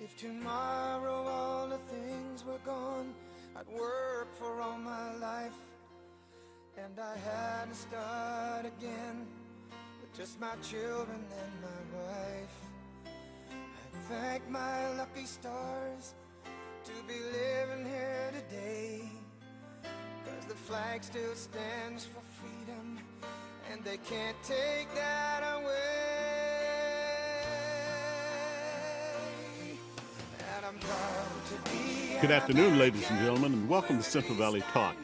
If tomorrow all the things were gone, I'd work for all my life, and I had to start again with just my children and my wife. I thank my lucky stars to be living here today, 'cause the flag still stands for freedom, and they can't take that away. And I'm proud to be. Good afternoon, ladies and gentlemen, and welcome to Central Valley Talk.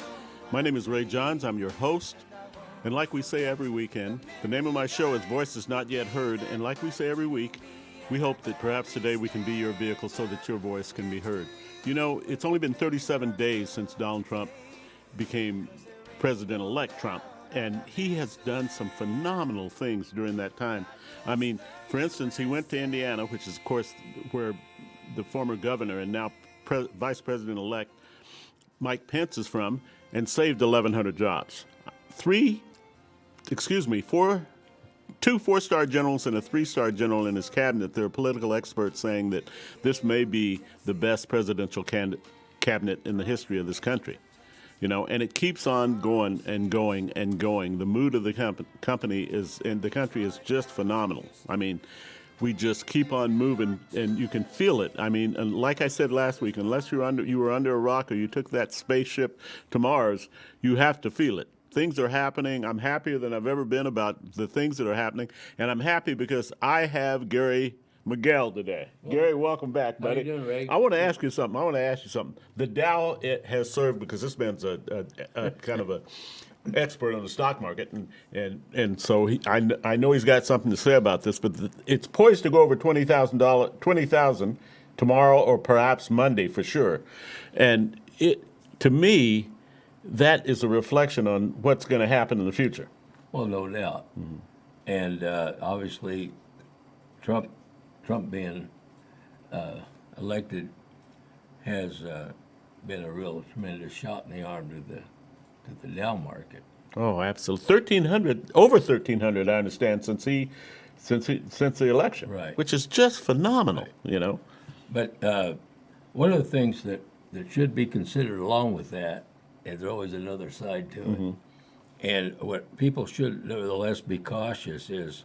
My name is Ray Johns. I'm your host. And like we say every weekend, the name of my show is Voices Not Yet Heard. And like we say every week, we hope that perhaps today we can be your vehicle so that your voice can be heard. You know, it's only been 37 days since Donald Trump became President-elect Trump. And he has done some phenomenal things during that time. I mean, for instance, he went to Indiana, which is, of course, where the former governor and now Vice President-elect Mike Pence is from, and saved 1,100 jobs. Two four-star generals and a three-star general in his cabinet. There are political experts saying that this may be the best presidential cabinet in the history of this country. You know, and it keeps on going and going and going. The mood of the company is, and the country is just phenomenal. I mean, we just keep on moving, and you can feel it. I mean, and like I said last week, unless you were under a rock or you took that spaceship to Mars, you have to feel it. Things are happening. I'm happier than I've ever been about the things that are happening, and I'm happy because I have Gary Miguel today. Well, Gary, welcome back, buddy. How you doing, Ray? I want to ask you something. The Dow, it has served, because this man's a kind of a expert on the stock market, and so I know he's got something to say about this, but it's poised to go over $20,000 tomorrow or perhaps Monday for sure. And to me, that is a reflection on what's going to happen in the future. Well, no doubt. Mm-hmm. And obviously, Trump being elected has been a real tremendous shot in the arm to the Dow market. Oh, absolutely. Over 1,300, I understand, since the election, right? Which is just phenomenal, right. You know. But one of the things that should be considered along with that, and there's always another side to mm-hmm. it, and what people should nevertheless be cautious is,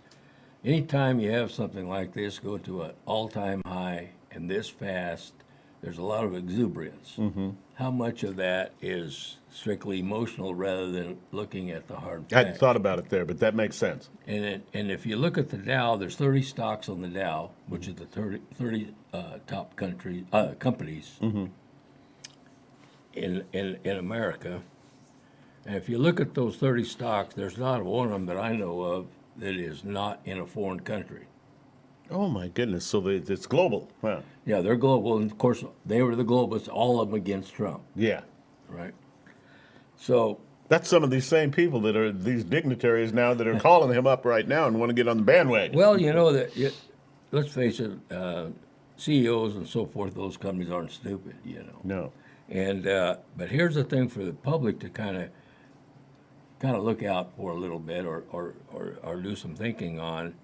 anytime you have something like this go to an all-time high and this fast, there's a lot of exuberance. Mm-hmm. How much of that is strictly emotional rather than looking at the hard facts? I hadn't thought about it there, but that makes sense. And if you look at the Dow, there's 30 stocks on the Dow, which is the 30 top companies mm-hmm. in America. And if you look at those 30 stocks, there's not one of them that I know of that is not in a foreign country. Oh, my goodness. So it's global. Wow. Yeah, they're global. And, of course, they were the globalists, all of them against Trump. Yeah. Right? So that's some of these same people that are these dignitaries now that are calling him up right now and want to get on the bandwagon. Well, you know, let's face it, CEOs and so forth, those companies aren't stupid, you know. No. And but here's the thing for the public to kind of look out for a little bit or do some thinking on,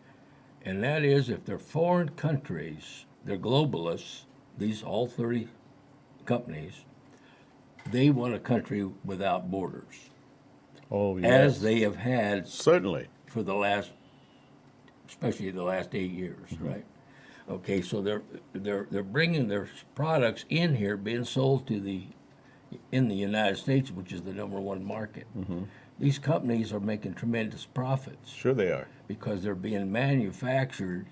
and that is, if they're foreign countries, they're globalists, these all 30 companies, they want a country without borders. Oh, yes. As they have had certainly for especially the last 8 years, mm-hmm. right? Okay, so they're bringing their products in here, being sold in the United States, which is the number one market. Mm-hmm. These companies are making tremendous profits. Sure they are. Because they're being manufactured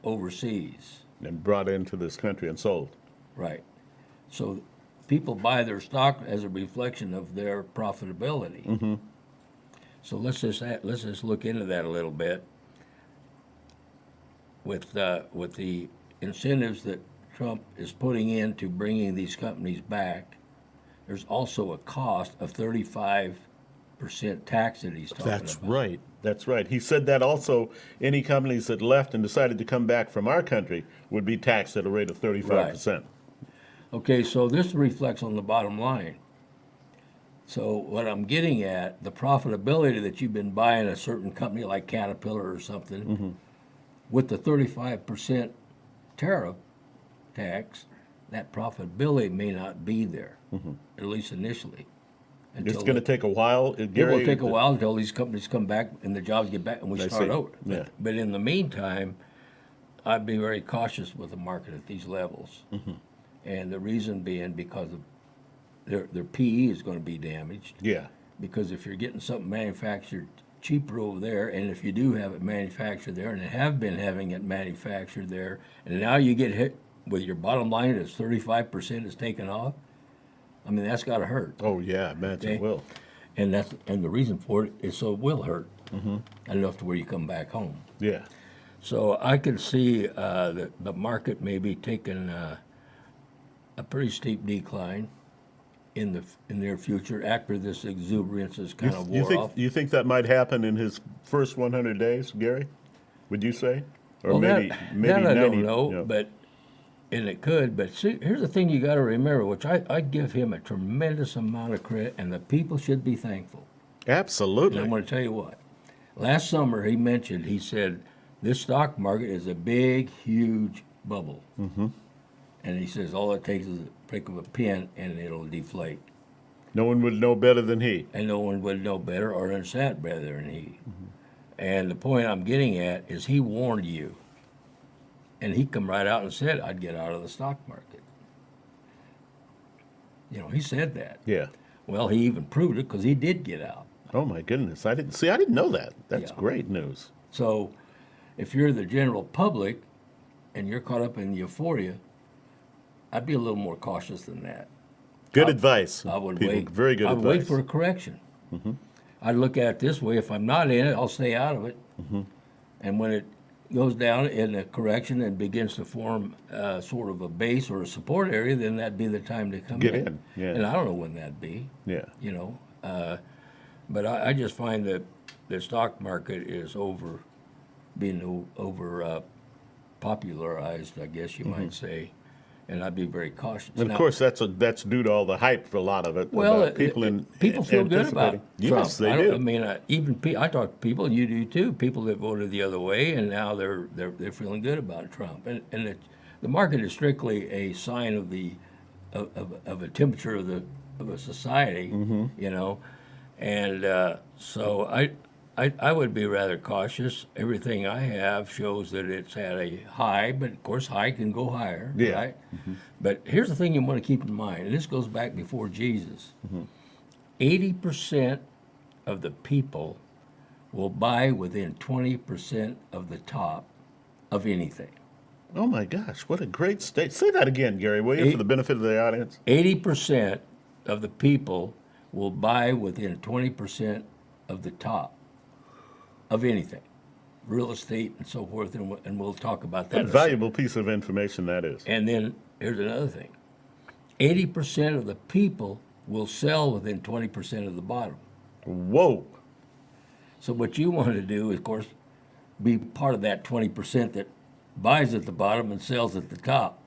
overseas. And brought into this country and sold. Right. So people buy their stock as a reflection of their profitability. Mm-hmm. So let's just look into that a little bit. With the incentives that Trump is putting into bringing these companies back, there's also a cost of 35% tax that he's talking about. That's right. He said that also any companies that left and decided to come back from our country would be taxed at a rate of 35%. Right. Okay, so this reflects on the bottom line. So what I'm getting at, the profitability that you've been buying a certain company like Caterpillar or something, mm-hmm. with the 35% tariff, tax, that profitability may not be there, at least initially. It's going to take a while. It Gary, will take a while until these companies come back and the jobs get back and we I start see. over. Yeah. But in the meantime, I'd be very cautious with the market at these levels. And the reason being because of their PE is going to be damaged. Yeah. Because if you're getting something manufactured cheaper over there, and if you do have it manufactured there, and have been having it manufactured there, and now you get hit with your bottom line is 35% is taken off, I mean, that's got to hurt. Oh, yeah, I imagine it Okay. will. And the reason for it is so it will hurt enough to where you come back home. Yeah. So I could see the market maybe taking a pretty steep decline in the near future after this exuberance is kind of wore off. You think that might happen in his first 100 days, Gary? Would you say? Or Well, maybe that maybe I 90, don't know, yeah. but and it could. But see, here's the thing you got to remember, which I give him a tremendous amount of credit, and the people should be thankful. And Absolutely. I'm going to tell you what. Last summer, he said, this stock market is a big, huge bubble. And he says, all it takes is a prick of a pin and it'll deflate. No one would know better than he. And no one would know better or understand better than he. And the point I'm getting at is he warned you. And he come right out and said, I'd get out of the stock market. You know, he said that. Yeah. Well, he even proved it because he did get out. Oh my goodness. I didn't know that. That's Yeah. great news. So if you're the general public and you're caught up in euphoria, I'd be a little more cautious than that. Good advice. I would people. wait. Very good I would advice. wait for a correction. I'd look at it this way: if I'm not in it, I'll stay out of it. And when it goes down in a correction and begins to form sort of a base or a support area, then that'd be the time to come Get in, yeah. And I don't know when that'd be. Yeah. You know, but I just find that the stock market is being over popularized, I guess you might say, and I'd be very cautious. And Now, of course, that's due to all the hype for a lot of it. well, about people feel good about anticipating. Trump. Yes, they I do. mean, I talk to people, you do too. People that voted the other way, and now they're feeling good about Trump. And the market is strictly a sign of of a temperature of a society, you know. And so I would be rather cautious. Everything I have shows that it's at a high, but of course high can go higher, Yeah. right? But here's the thing you want to keep in mind, and this goes back before Jesus. 80% of the people will buy within 20% of the top of anything. Oh my gosh, what a great state. Say that again, Gary, will you, for the benefit of the audience? 80% of the people will buy within 20% of the top of anything, real estate and so forth, and we'll talk about that. What a in a second. valuable piece of information that is. And then here's another thing: 80% of the people will sell within 20% of the bottom. Whoa. So what you want to do is, of course, be part of that 20% that buys at the bottom and sells at the top.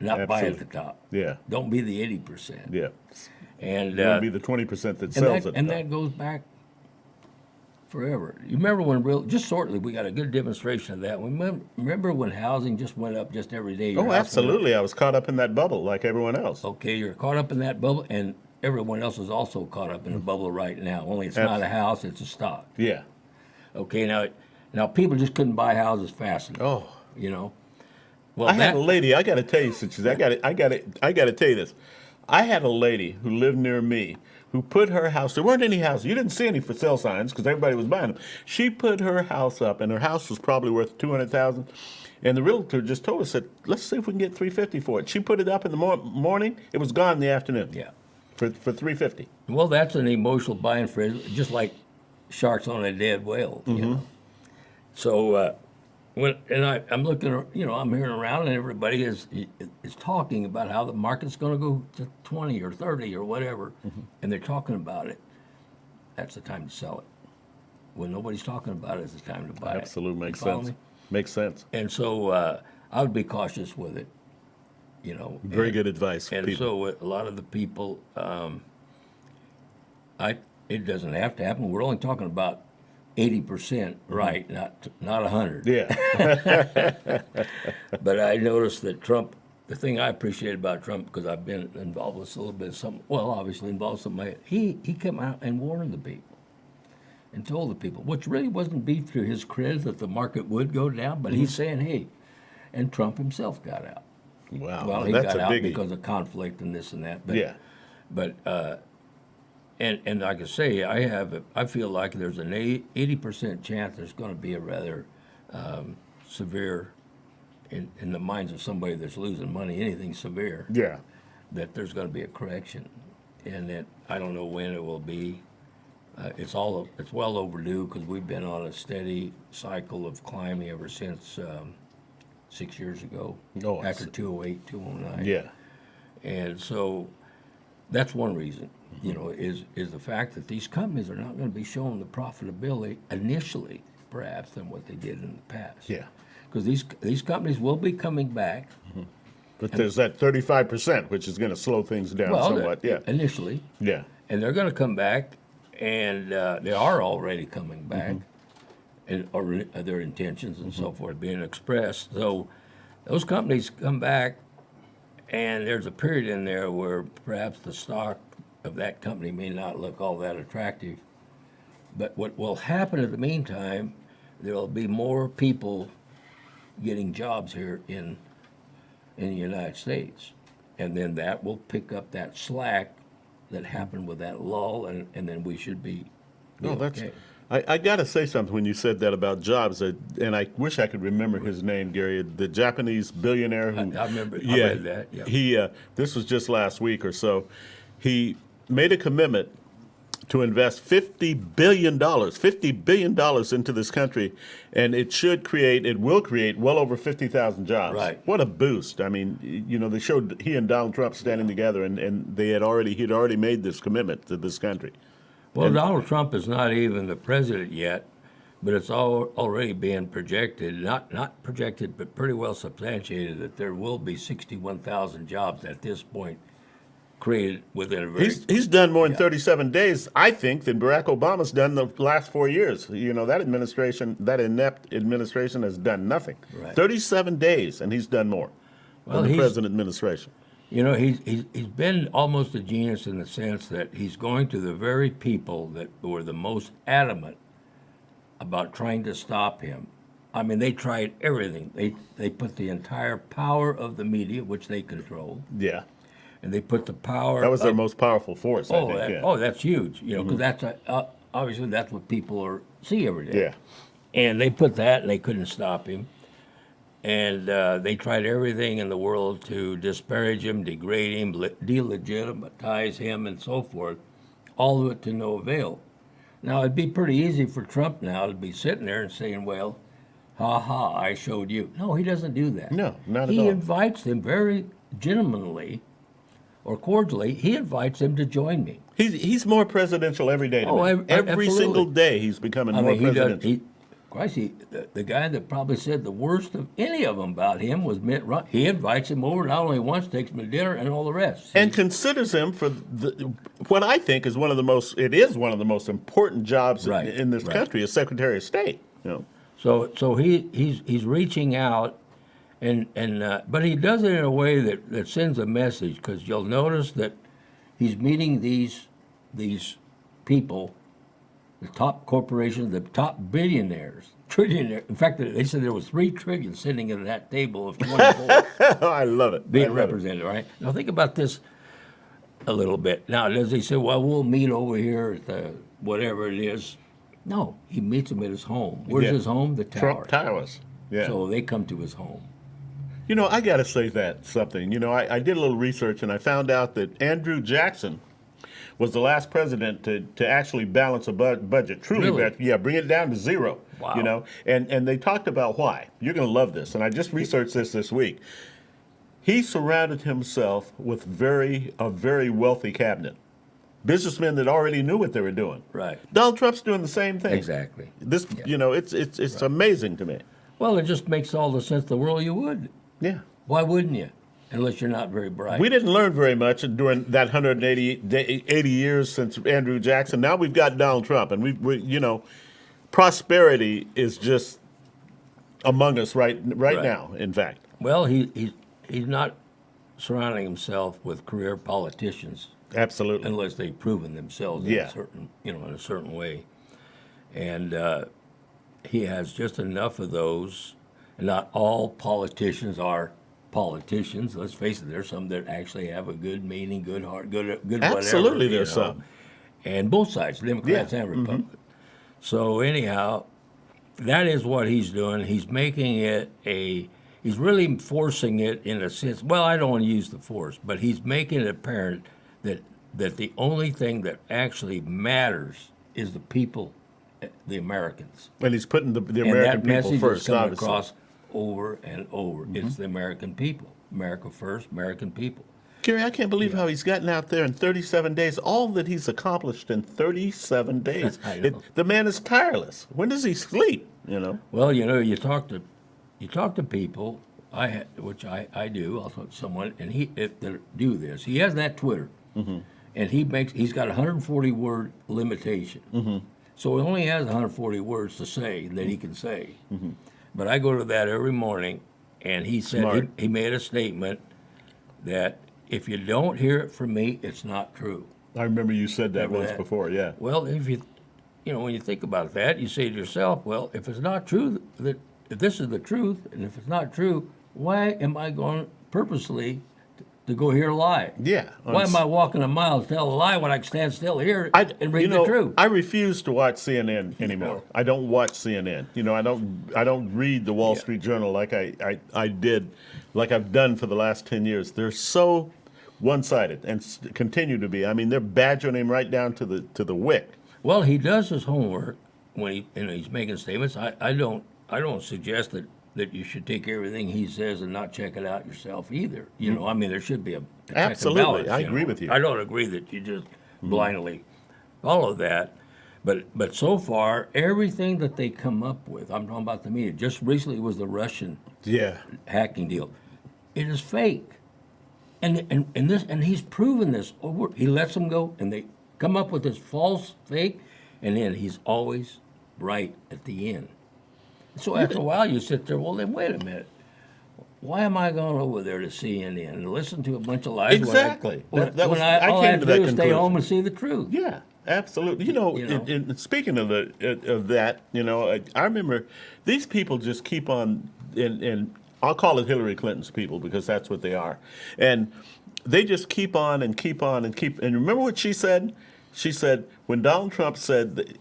Not buy at Absolutely. the top. Yeah. Don't be the 80%. Yeah. And You want to be the 20% that and sells that, it. and that goes back forever. You remember when just shortly we got a good demonstration of that. Remember when housing just went up just every day? Your Oh, house went up? absolutely. I was caught up in that bubble like everyone else. Okay, you're caught up in that bubble, and everyone else is also caught up in the bubble right now. Only it's not a house; it's a stock. Yeah. Okay, now people just couldn't buy houses fast enough. Oh. You know. Well, I had a lady. I got to tell you, I got to tell you this. I had a lady who lived near me who put her house. There weren't any houses. You didn't see any for sale signs because everybody was buying them. She put her house up, and her house was probably worth $200,000. And the realtor just told us that let's see if we can get $350 for it. She put it up in the morning. It was gone in the afternoon. Yeah. For $350. Well, that's an emotional buying phrase, just like sharks on a dead whale. You know. So I'm looking, I'm hearing around, and everybody is talking about how the market's going to go to 20 or 30 or whatever, and they're talking about it. That's the time to sell it. When nobody's talking about it, it's the time to buy it. Absolutely makes You follow sense. me? Makes sense. And so I would be cautious with it. Very good advice for And people. so a lot of the people, it doesn't have to happen. We're only talking about 80% right, not 100. Yeah. But I noticed that Trump, the thing I appreciate about Trump, because I've been involved with a little bit of some, well, obviously involved with somebody, he came out and warned the people and told the people, which really wasn't beef to his credit that the market would go down, but he's saying, hey, and Trump himself got out. Wow. Well, he that's got a out biggie. because of conflict and this and that. But, Yeah. But and like I say, I feel like there's an 80% chance there's going to be a rather severe, in the minds of somebody that's losing money, anything severe, Yeah. that there's going to be a correction, and that I don't know when it will be. It's well overdue because we've been on a steady cycle of climbing ever since 6 years ago, Oh, I after see. 2008, 2009. Yeah. And so that's one reason, is the fact that these companies are not going to be showing the profitability initially, perhaps, than what they did in the past. Yeah. Because these companies will be coming back. But there's that 35%, which is going to slow things down somewhat. Yeah. Initially, Yeah. and they're going to come back, and they are already coming back, and or their intentions and so forth being expressed. So those companies come back, and there's a period in there where perhaps the stock of that company may not look all that attractive. But what will happen in the meantime, there will be more people getting jobs here in the United States. And then that will pick up that slack that happened with that lull, and then we should be No, that's. okay. I got to say something when you said that about Jobs, and I wish I could remember his name, Gary, the Japanese billionaire who. I remember. Yeah, I read that. Yeah. he. This was just last week or so. He made a commitment to invest $50 billion into this country, and it will create well over 50,000 jobs. Right. What a boost. I mean, they showed he and Donald Trump standing together, and he'd already made this commitment to this country. Well, Donald Trump is not even the president yet, but it's already being projected, not projected, but pretty well substantiated, that there will be 61,000 jobs at this point created within a very... He's done more in 37 days, I think, than Barack Obama's done the last 4 years. That inept administration has done nothing. Right. 37 days, and he's done more Well, than the he's- present administration. He's been almost a genius in the sense that he's going to the very people that were the most adamant about trying to stop him. I mean, they tried everything. They put the entire power of the media, which they control, Yeah. and they put the power. That was their of- most powerful force, I think. Yeah. that's huge. Because that's obviously that's what people see every day. Yeah. And they put that, and they couldn't stop him. And they tried everything in the world to disparage him, degrade him, delegitimize him, and so forth. All of it to no avail. Now, it'd be pretty easy for Trump now to be sitting there and saying, well, ha ha, I showed you. No, he doesn't do that. No, not at He all. invites them very gentlemanly or cordially, he invites them to join me. He's more presidential every day. To Oh, me. Every absolutely. single day he's becoming I more mean, presidential. The guy that probably said the worst of any of them about him was Mitt Romney. He invites him over not only once, takes him to dinner, and all the rest. And considers him for what I think is one of the most important jobs Right, in this right. country as Secretary of State. So he's reaching out, but he does it in a way that sends a message, because you'll notice that he's meeting these people, the top corporations, the top billionaires, trillionaires. In fact, they said there was $3 trillion sitting at that table of 24 I love it. being I love it. represented. Right now, think about this a little bit. Now, does he say, "Well, we'll meet over here at the whatever it is"? No, he meets them at his home. Where's Yeah. his home? The tower. Trump Towers. Yeah. So they come to his home. I got to say something. I did a little research and I found out that Andrew Jackson was the last president to actually balance a budget. Truly, Really? bring it down to zero. Wow. And they talked about why. You're going to love this. And I just researched this week. He surrounded himself with a very wealthy cabinet. Businessmen that already knew what they were doing. Right. Donald Trump's doing the same thing. Exactly. This, it's amazing to me. Well, it just makes all the sense in the world. You would. Yeah. Why wouldn't you? Unless you're not very bright. We didn't learn very much during that 180 80 years since Andrew Jackson. Now we've got Donald Trump, and prosperity is just among us right Right. now. In fact, Well, he's not surrounding himself with career politicians absolutely. unless they've proven themselves in Yeah. a certain, in a certain way. And he has just enough of those. And not all politicians are politicians. Let's face it, there's some that actually have a good meaning, good heart, good whatever. Absolutely, you there's know. some. And both sides, Democrats Yeah, and Republicans. So anyhow, that is what he's doing. He's making it he's really forcing it in a sense. Well, I don't want to use the force, but he's making it apparent that the only thing that actually matters is the people, the Americans. And he's putting the And American that people message is first, coming obviously. across over and over. It's the American people. America first, American people. Gary, I can't believe how he's gotten out there in 37 days. All that he's accomplished in 37 days. I know. The man is tireless. When does he sleep? Well, you talk to people, which I do. I'll talk to someone, and that do this. He has that Twitter, and he's got a 140 word limitation. So he only has 140 words to say that he can say. But I go to that every morning, and he said Smart. he made a statement that if you don't hear it from me, it's not true. I remember you said that Remember once that? before, yeah. Well, when you think about that, you say to yourself, well, if it's not true, if this is the truth, and if it's not true, why am I going purposely to go here lie? Yeah. Why am I walking a mile to tell a lie when I can stand still here I, and read the truth? I refuse to watch CNN anymore. I don't watch CNN. I don't read the Wall Street Journal like I did, like I've done for the last 10 years. They're so one-sided and continue to be. I mean, they're badgering him right down to the wick. Well, he does his homework when he's making statements. I don't suggest that you should take everything he says and not check it out yourself either. I mean, there should be a check and Absolutely. balance, I agree with you. I don't agree that you just blindly follow that. But so far, everything that they come up with, I'm talking about the media. Just recently was the Russian Yeah. hacking deal. It is fake, and he's proven this over. He lets them go, and they come up with this false fake, and then he's always right at the end. So after a while, you sit there. Well, then wait a minute. Why am I going over there to CNN and listen to a bunch of lies? Exactly. When I all I came have to to that do is stay conclusion. home and see the truth. Yeah, absolutely. Speaking of that, I remember these people just keep on, and I'll call it Hillary Clinton's people because that's what they are, and they just keep on and keep on and keep. And remember what she said? She said when Donald Trump said that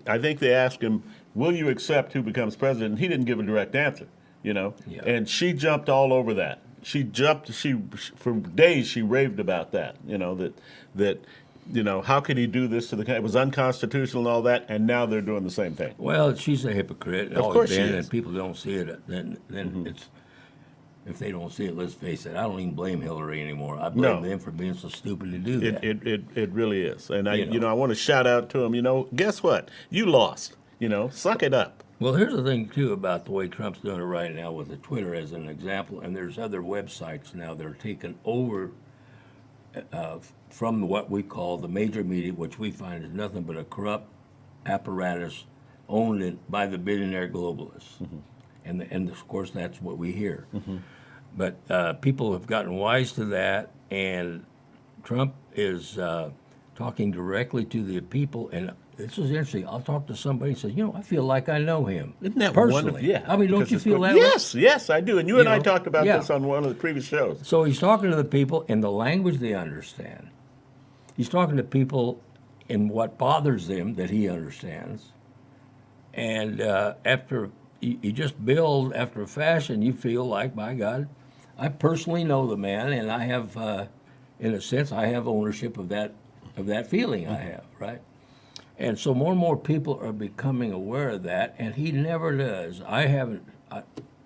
I think they asked him, "Will you accept who becomes president?" He didn't give a direct answer. Yeah. And she jumped all over that. She for days she raved about that. How could he do this to the? It was unconstitutional and all that. And now they're doing the same thing. Well, she's a hypocrite. Of course she been, is. and people don't see it. Then it's if they don't see it. Let's face it. I don't even blame Hillary anymore. I blame No. them for being so stupid to do that. It really is. And I You know. I want to shout out to him. Guess what? You lost. Suck it up. Well, here's the thing too about the way Trump's doing it right now with the Twitter as an example, and there's other websites now that are taken over from what we call the major media, which we find is nothing but a corrupt apparatus owned by the billionaire globalists, and of course that's what we hear. But people have gotten wise to that, and Trump is talking directly to the people. And this is interesting. I'll talk to somebody and say, I feel like I know him. Isn't that personally? wonderful? Yeah. I mean, don't because you it's feel good. that way? Yes, I do. And you and I know, talked about yeah. this on one of the previous shows. So he's talking to the people in the language they understand. He's talking to people in what bothers them that he understands. And after you just build after a fashion, you feel like, by God, I personally know the man, and I have, in a sense, I have ownership of that feeling I have, right? And so more and more people are becoming aware of that, and he never does. I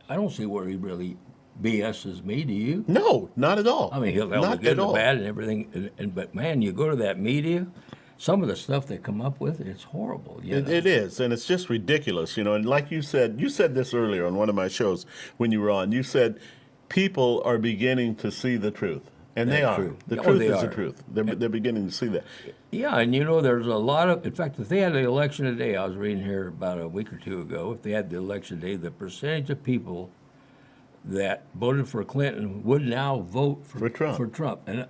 don't see where he really BS's me, do you? No, not at all. I mean, he'll tell the not good at and the all. bad and everything. But man, you go to that media, some of the stuff they come up with, it's horrible. It is, and it's just ridiculous, And like you said this earlier on one of my shows when you were on. You said people are beginning to see the truth, And they That's are. true. The Oh, truth they is the are. truth. They're beginning to see that. Yeah, and there's a lot of. In fact, if they had the election today, I was reading here about a week or two ago. If they had the election today, the percentage of people that voted for Clinton would now vote For Trump. For Trump, and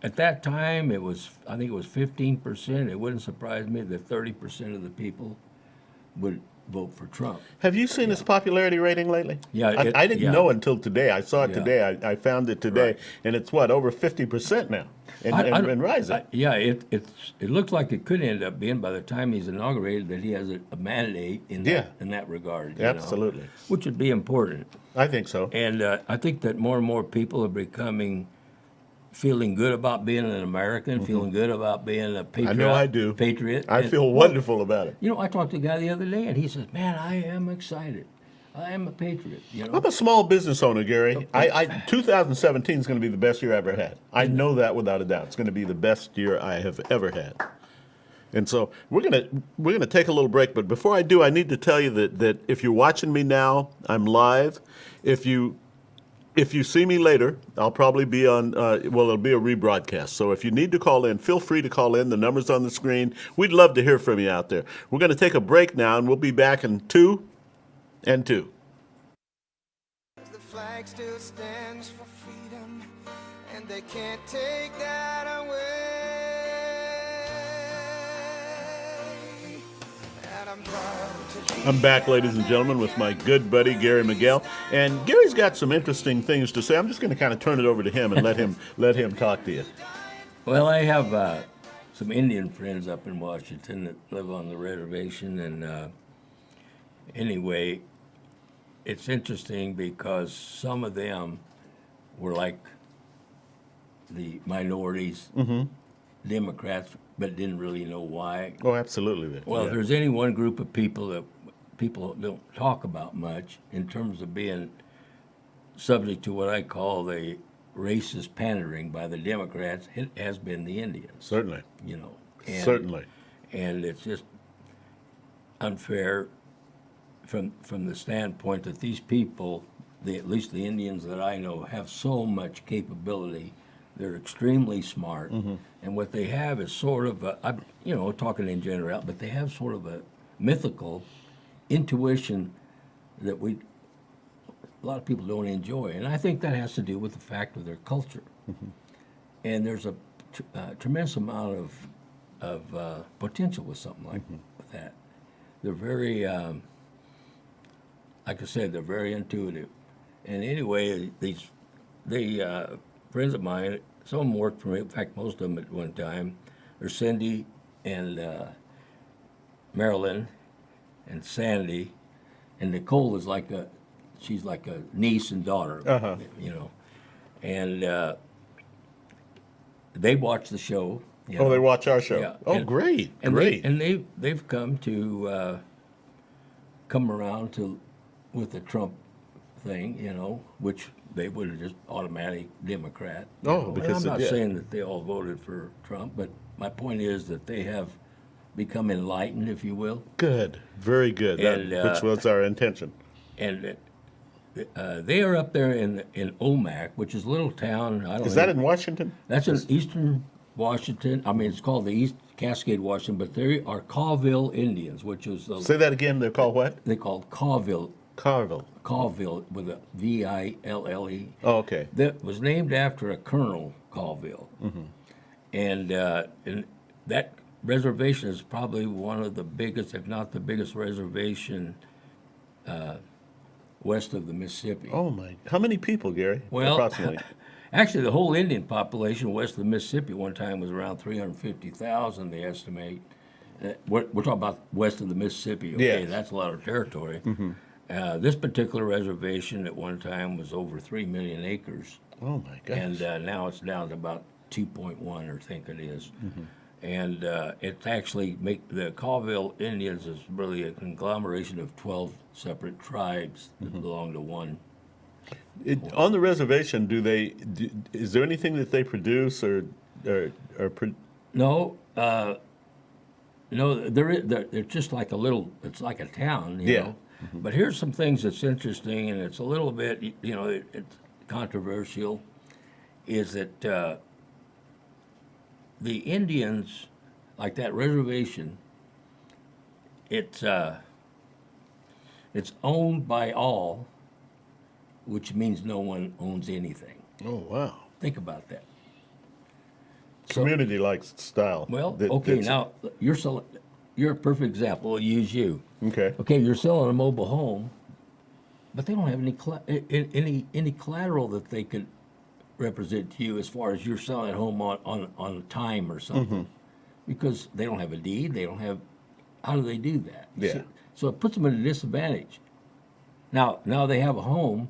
at that time I think it was 15%. It wouldn't surprise me that 30% of the people would vote for Trump. Have you seen his popularity rating lately? Yeah, I didn't yeah. know until today. I saw it Yeah. today. I found it today, Right. and it's over 50% now, and rising. It looks like it could end up being by the time he's inaugurated that he has a mandate in that regard. Absolutely. Which would be important. I think so. And I think that more and more people are feeling good about being an American, feeling good about being a patriot. I know I do. Patriot. I feel wonderful about it. I talked to a guy the other day, and he says, "Man, I am excited. I am a patriot." I'm a small business owner, Gary. 2017 is going to be the best year I ever had. I know that without a doubt. It's going to be the best year I have ever had. And so we're gonna take a little break. But before I do, I need to tell you that if you're watching me now, I'm live. If you see me later, I'll probably be on, it'll be a rebroadcast. So if you need to call in, feel free to call in. The number's on the screen. We'd love to hear from you out there. We're going to take a break now, and we'll be back in 2 and 2. The flag still stands for freedom, and they can't take that away. And I'm proud to be I'm back, ladies and gentlemen, with my good buddy Gary Miguel, and Gary's got some interesting things to say. I'm just going to kind of turn it over to him and let him talk to you. Well, I have some Indian friends up in Washington that live on the reservation, and anyway, it's interesting because some of them were like the minorities, Democrats, but didn't really know why. Oh, absolutely. Well, if there's any one group of people that people don't talk about much in terms of being subject to what I call the racist pandering by the Democrats, it has been the Indians. Certainly. And, Certainly. And it's just unfair from the standpoint that these people, at least the Indians that I know, have so much capability. They're extremely smart, and what they have is sort of talking in general, but they have sort of a mythical intuition that a lot of people don't enjoy, and I think that has to do with the fact of their culture. And there's a tremendous amount of potential with something like with that. They're very, like I said, they're very intuitive. And anyway, they friends of mine, some of them worked for me. In fact, most of them at one time. There's Cindy and Marilyn and Sandy, and Nicole is she's like a niece and daughter, And they watch the show. They watch our show. Yeah. Oh, And- great, And great. they've come to come around with the Trump thing, which they would have just automatic Democrat. Because And I'm not yeah. saying that they all voted for Trump, but my point is that they have become enlightened, if you will, Good, very good. And, Which was our intention. and they are up there in Omak, which is a little town. I don't Is know. that in Washington? That's in eastern Washington. I mean, it's called the East Cascade, Washington, but they are Colville Indians, which is Say that again. They're called what? they called Colville Carville. with a Ville. Oh, okay. That was named after a Colonel Colville, and that reservation is probably one of the biggest, if not the biggest, reservation west of the Mississippi. Oh my! How many people, Gary? Well, approximately. Actually, the whole Indian population west of the Mississippi one time was around 350,000, they estimate. We're talking about west of the Mississippi. Okay, Yes. that's a lot of territory. This particular reservation at one time was over 3 million acres, Oh my gosh. and now it's down to about 2.1, I think it is. And it's actually the Colville Indians is really a conglomeration of 12 separate tribes that belong to one. On the reservation, is there anything that they produce or No, no, they're just like it's like a town, you Yeah. know. But here's some things that's interesting, and it's a little bit, it's controversial. is that the Indians, like that reservation, it's owned by all, which means no one owns anything. Oh, wow. Think about that. Community-like style. Well, That- okay, that's- now you're a perfect example. I'll use you. Okay. Okay, you're selling a mobile home, but they don't have any collateral that they could represent to you as far as you're selling a home on time or something, because they don't have a deed. They don't have. How do they do that? You Yeah. see? So it puts them at a disadvantage. Now they have a home.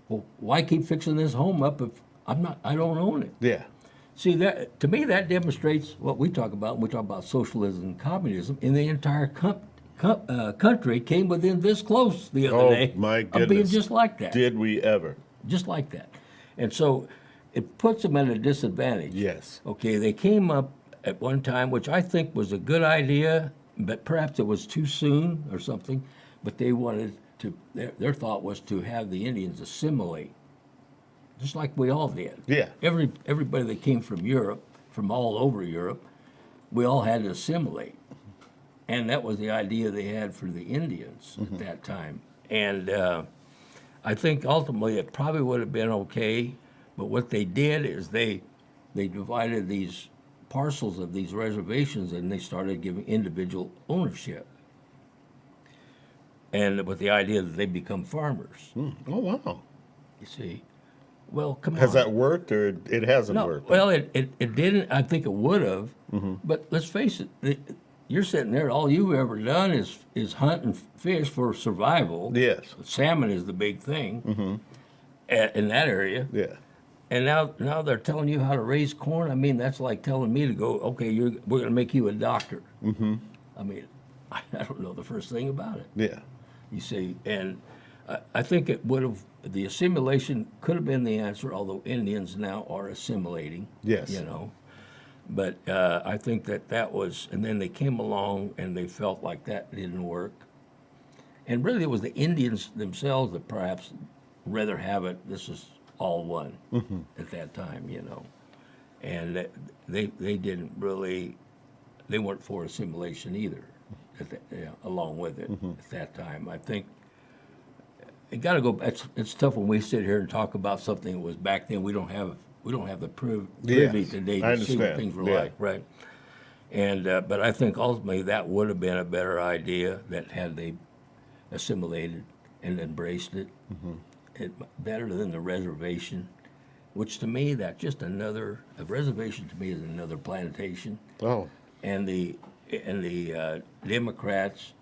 Well, why keep fixing this home up if I don't own it? Yeah. See, that to me that demonstrates what we talk about when we talk about socialism and communism. In the entire country came within this close the other Oh, day my of being goodness. just like that, Did we ever? just like that, and so it puts them at a disadvantage. Yes. Okay, they came up at one time, which I think was a good idea, but perhaps it was too soon or something. But they wanted to. Their thought was to have the Indians assimilate, just like we all did. Yeah. Everybody that came from Europe, from all over Europe, we all had to assimilate, and that was the idea they had for the Indians at that time. And I think ultimately it probably would have been okay, but what they did is they divided these parcels of these reservations and they started giving individual ownership, and with the idea that they become farmers. Oh, wow. You see, well, come Has on. that worked or it hasn't No, worked? well, it didn't. I think it would have. But let's face it, you're sitting there. All you've ever done is hunt and fish for survival. Yes. Salmon is the big thing in that area. Yeah. And now they're telling you how to raise corn. I mean, that's like telling me to go. Okay, we're going to make you a doctor. I mean, I don't know the first thing about it. Yeah. You see, and I think it would have, the assimilation could have been the answer, although Indians now are assimilating. Yes. You know, but I think that was, and then they came along and they felt like that didn't work. And really, it was the Indians themselves that perhaps rather have it, this is all one at that time, you know. And they didn't really, they weren't for assimilation either, along with it at that time. I think it got to go. It's tough when we sit here and talk about something that was back then. We don't have the privy Yes, today I to see what understand. things were Yeah. like, right? And but I think ultimately that would have been a better idea that had they assimilated and embraced it. Better than the reservation, which to me that's just a reservation to me is another plantation. Oh. And the Democrats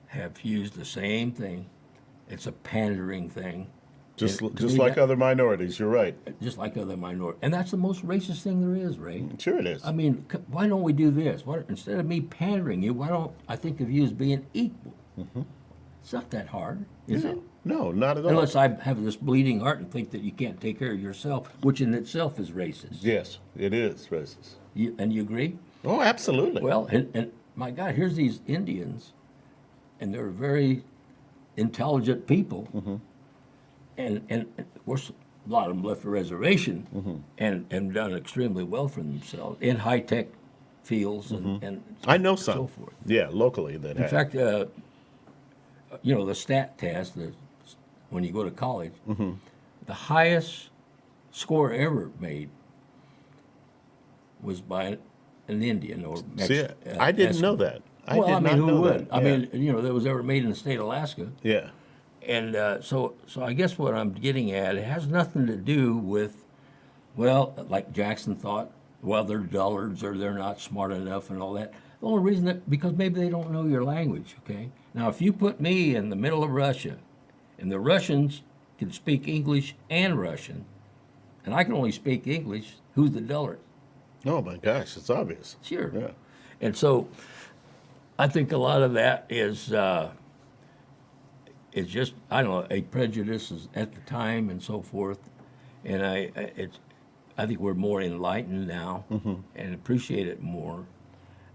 have used the same thing. It's a pandering thing, Just to just me, like that- other minorities, you're right. just like other minorities. And that's the most racist thing there is, Ray. Sure it is. I mean, why don't we do this? Instead of me pandering you, why don't I think of you as being equal? It's not that hard, is it? No, not at all. Unless I have this bleeding heart and think that you can't take care of yourself, which in itself is racist. Yes, it is racist. You agree? Oh, absolutely. Well, and my God, here's these Indians, and they're very intelligent people, and of course a lot of them left the reservation and done extremely well for themselves in high tech fields and I know so some. forth. Yeah, locally that In have. fact, you know, the stat test, when you go to college, the highest score ever made was by an Indian or See, I didn't know Eskimo. that. I Well, did I mean, not who know would? that. I Yeah. mean, you know, that was ever made in the state of Alaska. Yeah. And so I guess what I'm getting at, it has nothing to do with, well, like Jackson thought, well, they're dullards or they're not smart enough and all that. The only reason that, because maybe they don't know your language, okay? Now, if you put me in the middle of Russia, and the Russians can speak English and Russian, and I can only speak English, who's the dullard? Oh my gosh, it's obvious. Sure. Yeah. And so I think a lot of that is just, I don't know, a prejudice at the time and so forth. And I think we're more enlightened now and appreciate it more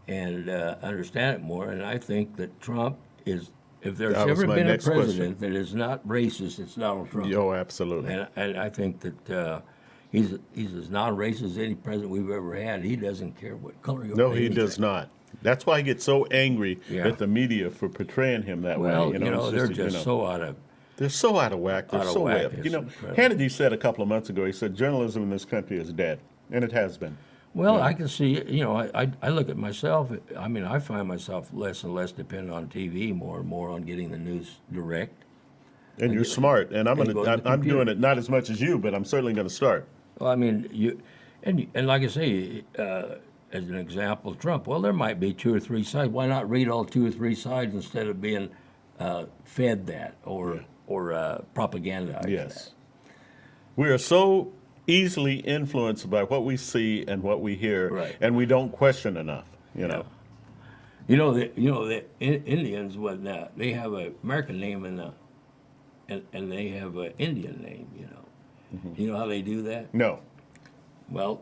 and understand it more. And I think that Trump is, if there's That was ever my been a next question. president that is not racist, it's Donald Trump. Oh, absolutely. And I think that He's as non-racist as any president we've ever had. He doesn't care what color you are. No, he does not. That's why I get so angry Yeah. at the media for portraying him that Well, way. It's they're you just know, so out of. they're so out of whack. They're Out of so whack, way up. it's incredible. Hannity said a couple of months ago, he said journalism in this country is dead, and it has been. Well, I can see. I look at myself. I mean, I find myself less and less dependent on TV, more and more on getting the news direct. And you're smart, and go to the I'm doing computer. it not as much as you, but I'm certainly going to start. Well, I mean, and like I say, as an example, Trump. Well, there might be 2 or 3 sides. Why not read all 2 or 3 sides instead of being fed that or propagandized? Yes. That? We are so easily influenced by what we see and what we hear, Right. and we don't question enough. You know. The Indians when they have an American name and they have an Indian name. You know how they do that? No. Well,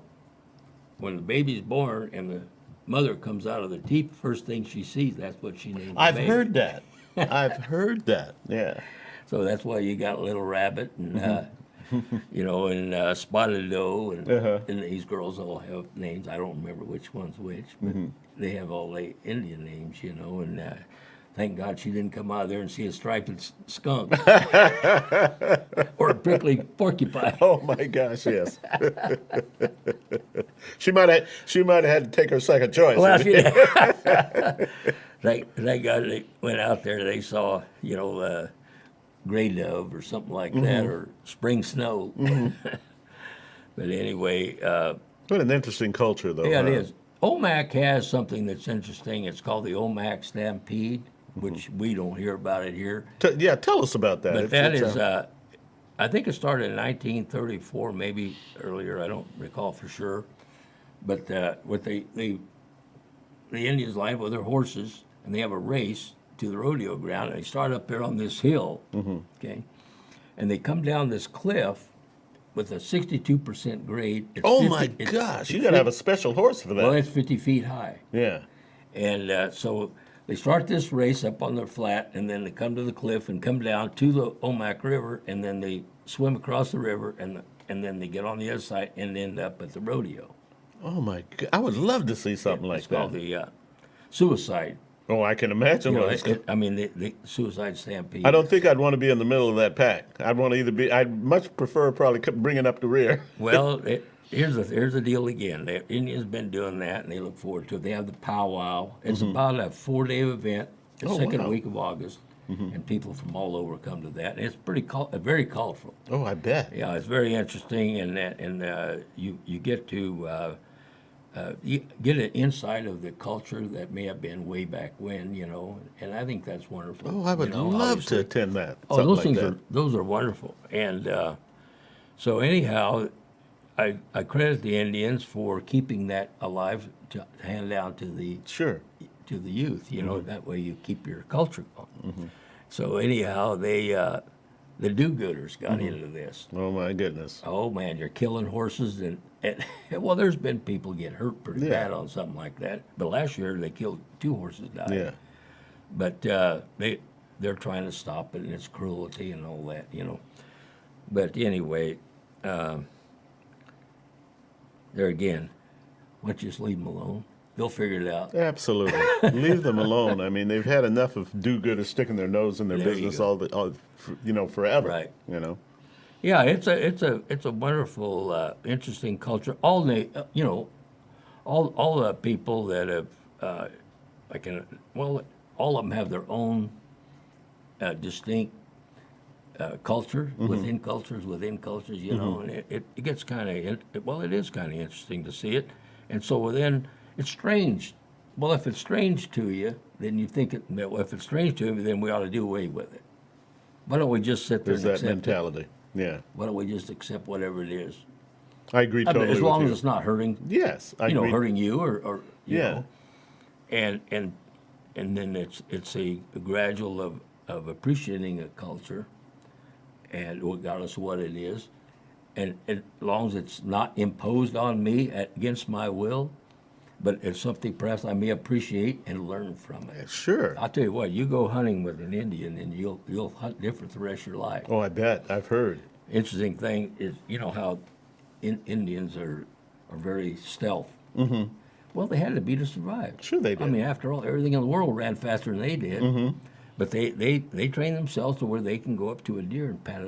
when the baby's born and the mother comes out of the teat, first thing she sees, that's what she names the I've baby. heard that. I've heard that. Yeah. So that's why you got Little Rabbit and and Spotted Doe and these girls all have names. I don't remember which one's which, but they have all the Indian names, and thank God she didn't come out of there and see a striped skunk or a prickly porcupine. Oh my gosh, yes. she might have had to take her second choice. Well, thank God they went out there. They saw, gray dove or something like that, or spring snow. But anyway, What an interesting culture, though. yeah, it huh? is. OMAC has something that's interesting. It's called the OMAC Stampede, which we don't hear about it here. Yeah, tell us about that. But It's- that it's, is, I think it started in 1934, maybe earlier. I don't recall for sure. But what the Indians line up with their horses, and they have a race to the rodeo ground, and they start up there on this hill, okay, and they come down this cliff with a 62% grade. It's oh 50 my it's- gosh, it's you got to have a 50 special horse for that. Well, it's 50 feet high. Yeah. And so they start this race up on the flat, and then they come to the cliff and come down to the Omak River, and then they swim across the river, and then they get on the other side and end up at the rodeo. Oh my God, I would love to see something like It's called that. the suicide. Oh, I can imagine. You know, what it's the suicide stampede. I don't think I'd want to be in the middle of that pack. I'd want to either be. I'd much prefer probably bringing up the rear. Well, here's the deal again. The Indians been doing that, and they look forward to it. They have the powwow. It's about a 4-day event, the Oh, second wow. week of August, and people from all over come to that. And it's very colorful. Oh, I bet. Yeah, it's very interesting, and you get to you get an insight of the culture that may have been way back when, and I think that's wonderful. Oh, I would love obviously. to attend that. Oh, something those like things that. those are wonderful, and so anyhow, I credit the Indians for keeping that alive to hand down to the Sure. youth. That way you keep your culture going. So anyhow, the do-gooders got into this. Oh my goodness. Oh man, you're killing horses, and well, there's been people get hurt pretty Yeah. bad on something like that. But last year they killed 2 horses died. Yeah. But they're trying to stop it, and it's cruelty and all that, But anyway, there again, why don't you just leave them alone? They'll figure it out. Absolutely. Leave them alone. I mean, they've had enough of do-gooders sticking their nose in their There you business go. forever. Right. Yeah, it's a wonderful, interesting culture. All the all the people that have all of them have their own distinct culture within cultures within cultures. And it gets kind of it is kind of interesting to see it, and so then it's strange. Well, if it's strange to you, then you think if it's strange to you, then we ought to do away with it. Why don't we just sit there there's and that accept it? mentality. Yeah. Why don't we just accept whatever it is? I agree I mean, totally as long with as you. it's not hurting, Yes, I agree. hurting you or you Yeah. know. And then it's a gradual of appreciating a culture, and regardless of what it is, and as long as it's not imposed on me against my will, but it's something perhaps I may appreciate and learn from it. Sure. I'll tell you what, you go hunting with an Indian and you'll hunt different the rest of your life. Oh, I bet. I've heard. Interesting thing is, how Indians are very stealth. Mm-hmm. Well, they had to be to survive. Sure they I did. mean, after all, everything in the world ran faster than they did. Mm-hmm. But they train themselves to where they can go up to a deer and pat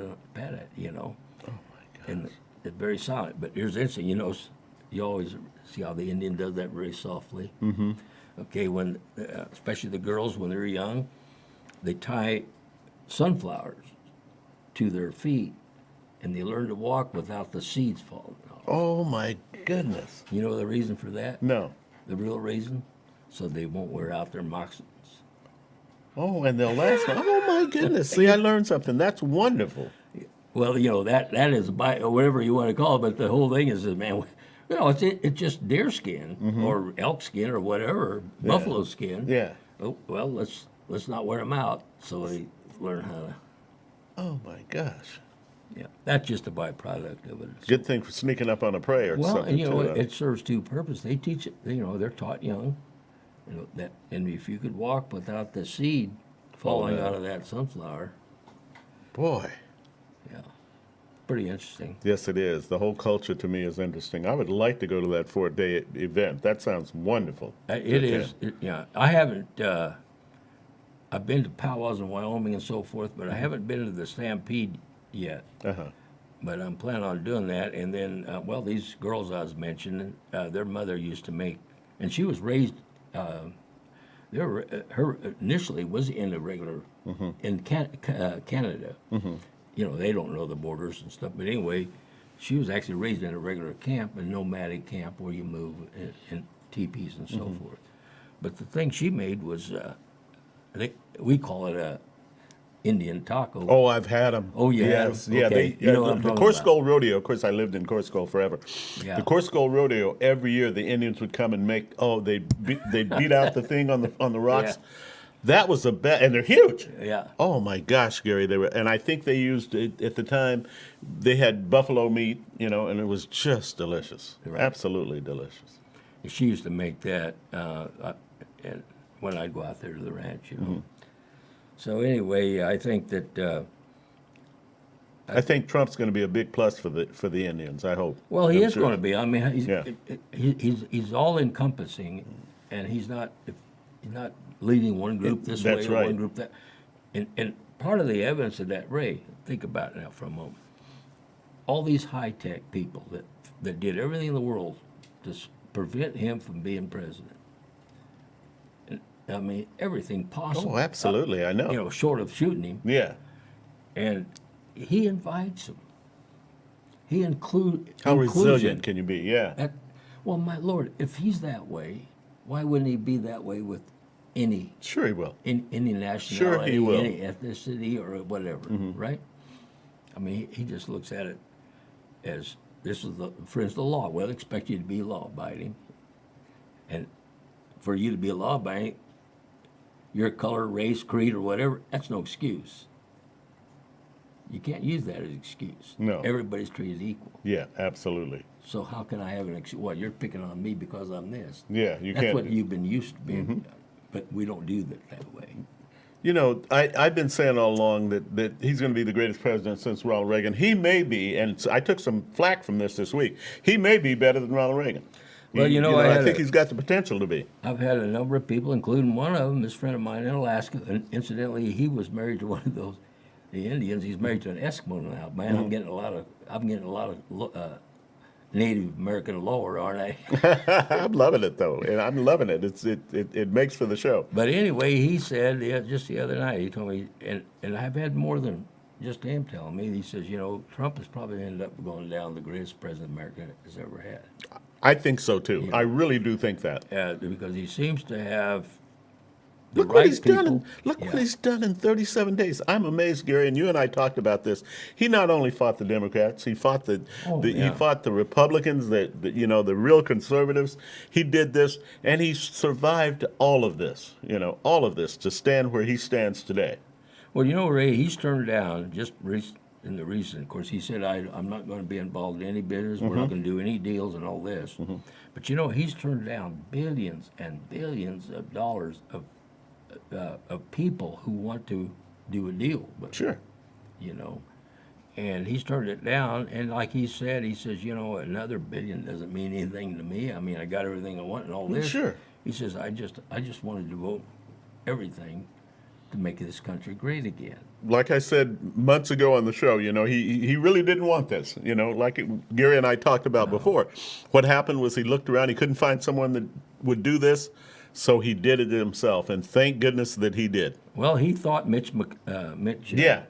it, you know. Oh my God. And it's very silent. But here's interesting, you know, you always see how the Indian does that very softly. Mm-hmm. Okay, when especially the girls when they're young, they tie sunflowers to their feet, and they learn to walk without the seeds falling off. Oh my goodness. You know the reason for that? No. The real reason? So they won't wear out their moccasins. Oh, and they'll last. Oh my goodness. See, I learned something. That's wonderful. Well, you know that is or whatever you want to call it, but the whole thing is, man, you know, it's just deer skin or elk skin or whatever, buffalo skin. Yeah. Oh, well, let's not wear them out, so they learn how to. Oh my gosh. Yeah, that's just a byproduct of it. Good thing for sneaking up on a prey or Well, something. and you know, too, it serves two purposes. They teach it. You know, they're taught young. You know that, and if you could walk without the seed falling out. out of that sunflower, Boy. yeah, pretty interesting. Yes, it is. The whole culture to me is interesting. I would like to go to that 4-day event. That sounds wonderful. It is. Yeah, I haven't. I've been to powwows in Wyoming and so forth, but I haven't been to the Stampede yet. Uh-huh. But I'm planning on doing that. And then, well, these girls I was mentioning, their mother used to make, and she was raised. Her initially was in a regular in Canada. You know, they don't know the borders and stuff. But anyway, she was actually raised in a regular camp, a nomadic camp where you move in teepees and so forth. But the thing she made was, we call it a Indian taco. Oh, I've had them. Oh, you had 'em? Yes. Yeah, Okay. You know what I'm the talking Coarse about. Skull Rodeo, of course, I lived in Coarse Skull forever. Yeah. The Coarse Skull Rodeo, every year the Indians would come and make, they'd beat out the thing on the rocks. Yeah. That was a bet, and they're huge. Yeah. Oh my gosh, Gary, they were, and I think they used it at the time. They had buffalo meat, you know, and it was just delicious, Right. absolutely delicious. She used to make that, and when I'd go out there to the ranch, you know. So anyway, I think that. I think Trump's going to be a big plus for the Indians. I hope. Well, he I'm is sure. going to be. I mean, Yeah. he's all encompassing, and he's not leading one group this way That's or right. one group that. And part of the evidence of that, Ray, think about it now for a moment. All these high tech people that did everything in the world to prevent him from being president. And, I mean, everything possible. Oh, absolutely, I know. You know, short of shooting him, Yeah. and he invites them. He How inclusion. resilient can you be? Yeah. Well, my Lord, if he's that way, why wouldn't he be that way with any Sure he will. any nationality, he will. any ethnicity, or whatever, right? I mean, he just looks at it as this is for instance, the law. Well, expect you to be law-abiding, and for you to be law-abiding, your color, race, creed, or whatever, that's no excuse. You can't use that as an excuse. No. Everybody's treated equal. Yeah, absolutely. So how can I have an excuse? What, you're picking on me because I'm this? Yeah, you That's can't. what you've been used to being, but we don't do that way. You know, I've been saying all along that he's going to be the greatest president since Ronald Reagan. He may be, and I took some flack from this week. He may be better than Ronald Reagan. Well, you know, I I think he's got the potential to be. I've had a number of people, including one of them, this friend of mine in Alaska, and incidentally, he was married to one of the Indians. He's married to an Eskimo now. Man, I'm getting a lot of Native American lore, aren't I? I'm loving it though, and I'm loving it. It makes for the show. But anyway, he said just the other night, he told me, and I've had more than just him telling me. He says, you know, Trump has probably ended up going down the greatest president America has ever had. I think so too. I really do think that. Because he seems to have the Look right what he's people. done. What he's done in 37 days. I'm amazed, Gary. And you and I talked about this. He not only fought the Democrats, he fought he fought the Republicans, the real conservatives. He did this, and he survived all of this. You know, all of this to stand where he stands today. Well, you know, Ray, he's turned down in the recent. Of course, he said, "I'm not going to be involved in any business. We're not going to do any deals and all this." But you know, he's turned down billions and billions of dollars of people who want to do a deal. But Sure. you know, And he's turned it down. And like he said, he says, you know, another billion doesn't mean anything to me. I mean, I got everything I want and all this. Sure. He says, I just want to devote everything to make this country great again. Like I said months ago on the show, you know, he really didn't want this. You know, Gary and I talked about before. What happened was he looked around, he couldn't find someone that would do this, so he did it himself, and thank goodness that he did. Well, he thought Mitch Yeah.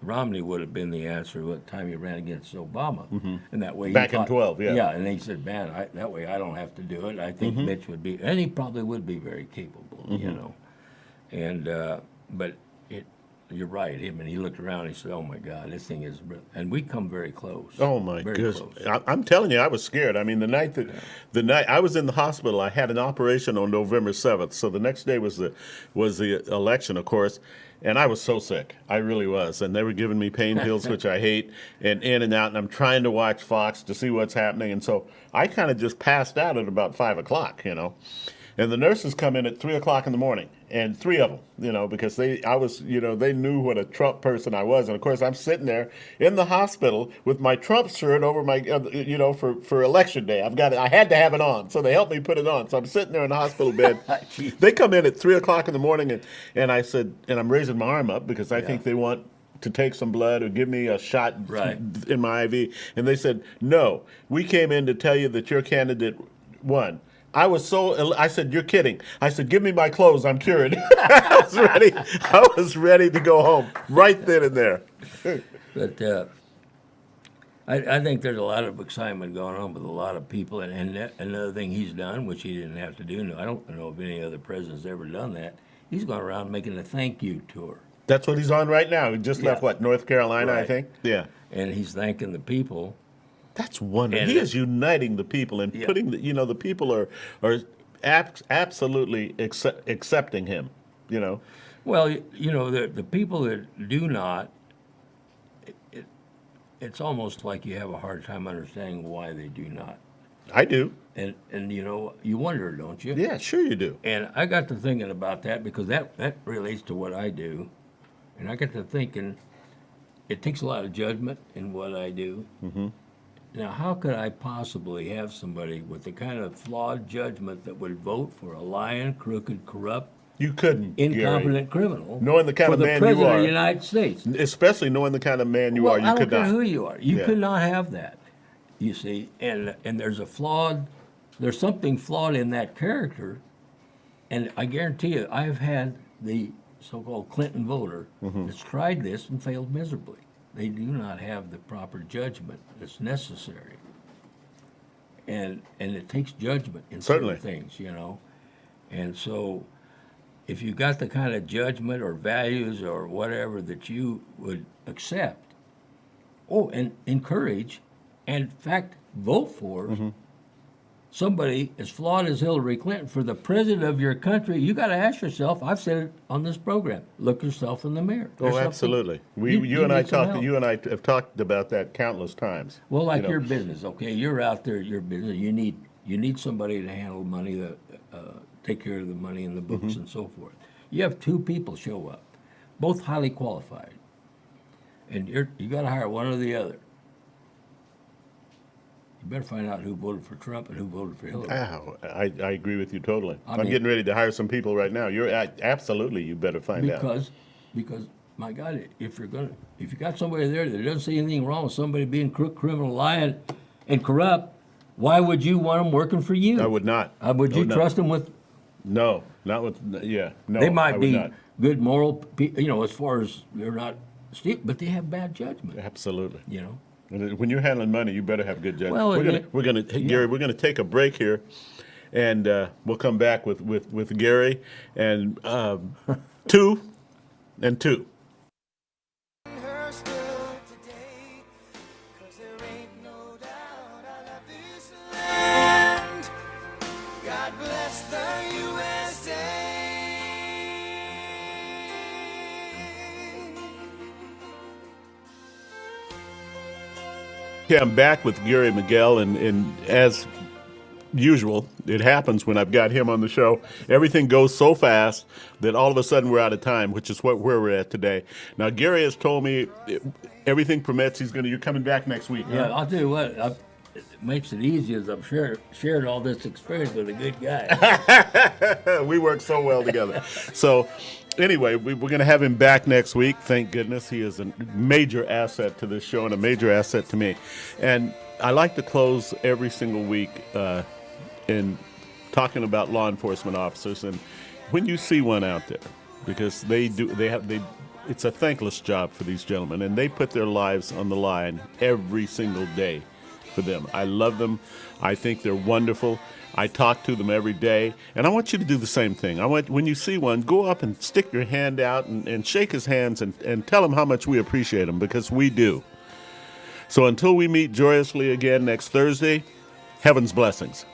Romney would have been the answer what time he ran against Obama, and that way he Back in thought, 12, yeah. yeah. And he said, "Man, that way I don't have to do it." I think Mitch would be, and he probably would be very capable, you know. And but you're right. I mean, he looked around and he said, "Oh my God, this thing is," and we come very close. Oh my very goodness! close. I'm telling you, I was scared. I mean, the night I was in the hospital, I had an operation on November 7th. So the next day was the election, of course, and I was so sick. I really was, and they were giving me pain pills, which I hate, and in and out. And I'm trying to watch Fox to see what's happening, and so I kind of just passed out at about 5 o'clock, you know. And the nurses come in at 3 o'clock in the morning, and three of them, you know, because they knew what a Trump person I was. And of course, I'm sitting there in the hospital with my Trump shirt over my, for election day. I had to have it on, so they helped me put it on. So I'm sitting there in the hospital bed. They come in at 3 o'clock in the morning, and I said, and I'm raising my arm up because I think they want to take some blood or give me a shot in my IV. And they said, no, we came in to tell you that your candidate won. I said, you're kidding. I said, give me my clothes. I'm cured. I was ready to go home right then and there. But I think there's a lot of excitement going on with a lot of people. And another thing he's done, which he didn't have to do, no, I don't know if any other president's ever done that, he's gone around making a thank you tour. That's what he's on right now. He just left, North Carolina, I think? Yeah. And he's thanking the people. That's wonderful. He is uniting the people and putting the people are absolutely accepting him, you know. Well, the people that do not, it's almost like you have a hard time understanding why they do not. I do. And you wonder, don't you? Yeah, sure you do. And I got to thinking about that because that relates to what I do. And I got to thinking, it takes a lot of judgment in what I do. Mm-hmm. Now, how could I possibly have somebody with the kind of flawed judgment that would vote for a lying, crooked, corrupt, you couldn't, incompetent criminal, knowing the kind of man you are, for the president of the United States, especially knowing the kind of man you are, you I don't could care not. who you are. You could not have that. You see, and there's something flawed in that character, and I guarantee you, I've had the so-called Clinton voter that's tried this and failed miserably. They do not have the proper judgment that's necessary. And it takes judgment in certain things, you know. And so if you got the kind of judgment or values or whatever that you would accept, and encourage, and in fact vote for somebody as flawed as Hillary Clinton for the president of your country, you got to ask yourself. I've said it on this program. Look yourself in the mirror. Oh, absolutely. You and I have talked about that countless times. Well, like your business, okay? You're out there, your business. You need somebody to handle money, take care of the money and the books and so forth. You have two people show up, both highly qualified, and you got to hire one or the other. You better find out who voted for Trump and who voted for Hillary. I agree with you totally. I'm getting ready to hire some people right now. Absolutely, you better find out. Because my God, if you got somebody there that doesn't see anything wrong with somebody being crook, criminal, lying, and corrupt, why would you want them working for you? I would not. Would you trust them with? No, not with. Yeah, no. They might be not. good moral, as far as they're not, but they have bad judgment. Absolutely. You know. When you're handling money, you better have good judgment. Well, Gary, we're gonna take a break here, and we'll come back with Gary and 2 and 2. Her still today, 'cause there ain't no doubt I love this land. God bless the USA. Okay, I'm back with Gary Miguel, and as usual, It happens when I've got him on the show. Everything goes so fast that all of a sudden we're out of time, which is where we're at today. Now, Gary has told me everything permits. You're coming back next week. Yeah, Huh? I'll tell you what. It makes it easy as I've shared all this experience with a good guy. We work so well together. So, anyway, we're going to have him back next week. Thank goodness. He is a major asset to this show and a major asset to me. And I like to close every single week in talking about law enforcement officers. And when you see one out there, because it's a thankless job for these gentlemen, and they put their lives on the line every single day for them. I love them. I think they're wonderful. I talk to them every day, and I want you to do the same thing. When you see one, go up and stick your hand out and shake his hands and tell him how much we appreciate him, because we do. So until we meet joyously again next Thursday, heaven's blessings.